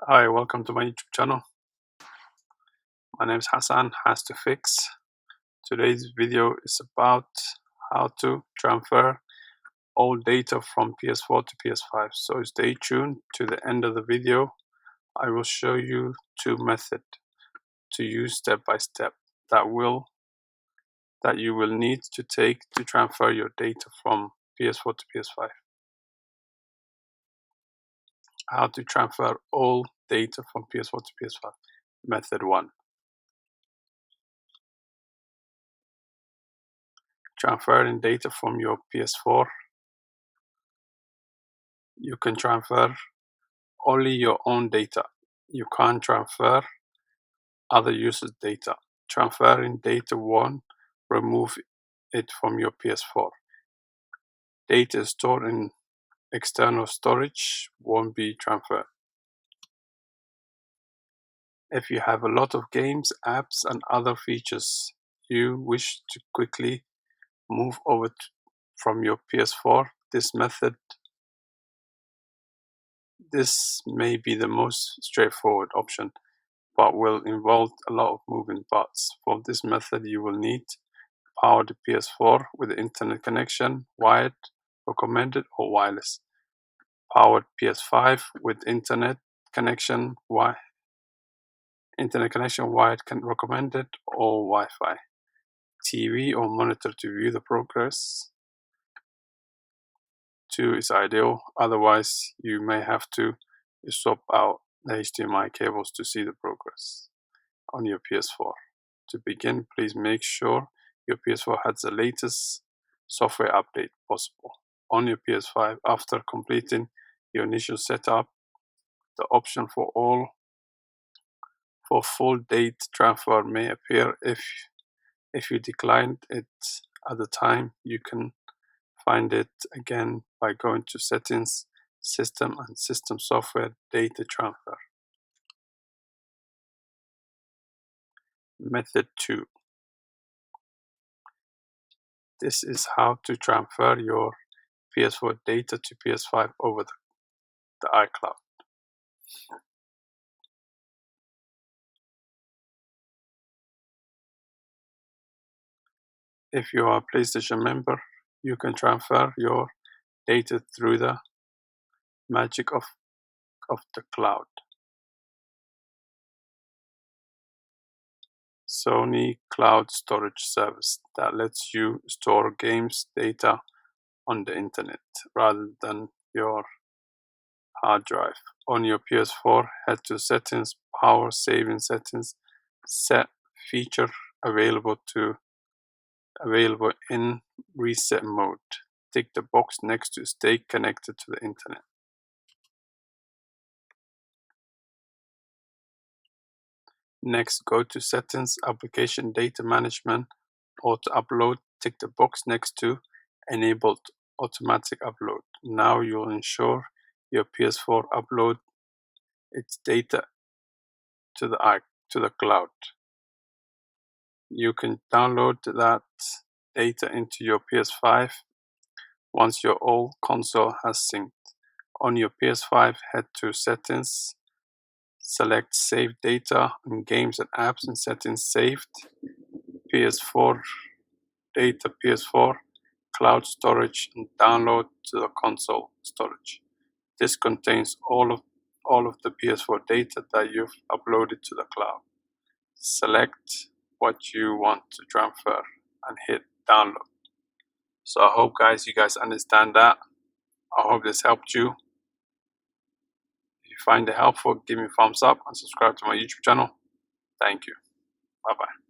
Hi, welcome to my YouTube channel. My name is Hassan, HassToFix. Today's video is about how to transfer all data from PS4 to PS5. So stay tuned to the end of the video. I will show you two methods to use step by step that you will need to take to transfer your data from PS4 to PS5. How to transfer all data from PS4 to PS5. Method 1. Transferring data from your PS4. You can transfer only your own data. You can't transfer other users' data. Transferring data won't remove it from your PS4. Data stored in external storage won't be transferred. If you have a lot of games, apps, and other features you wish to quickly move over from your PS4, this may be the most straightforward option, but will involve a lot of moving parts. For this method, you will need power the PS4 with the internet connection, wired, recommended, or wireless. Powered PS5 with internet connection, wired, recommended, or Wi-Fi. TV or monitor to view the progress. 2 is ideal, otherwise you may have to swap out the HDMI cables to see the progress on your PS4. To begin, please make sure your PS4 has the latest software update possible. On your PS5, after completing your initial setup, the option for full data transfer may appear. If you declined it at the time, you can find it again by going to Settings, System, and System Software Data Transfer. Method 2. This is how to transfer your PS4 data to PS5 over the iCloud. If you are a PlayStation member, you can transfer your data through the magic of the cloud. Sony Cloud Storage Service that lets you store games data on the internet rather than your hard drive. On your PS4, head to Settings, Power Saving Settings, Set Feature available in Reset Mode. Tick the box next to Stay Connected to the internet. Next, go to Settings, Application Data Management, Auto Upload. Tick the box next to Enabled Automatic Upload. Now you'll ensure your PS4 upload its data to the cloud. You can download that data into your PS5 once your old console has synced. On your PS5, head to Settings, select Save Data and Games and Apps in Settings Saved, PS4 Data, PS4 Cloud Storage, and download to the console storage. This contains all of the PS4 data that you've uploaded to the cloud. Select what you want to transfer and hit download. So I hope you guys understand that. I hope this helped you. If you find it helpful, give me a thumbs up and subscribe to my YouTube channel. Thank you. Bye bye.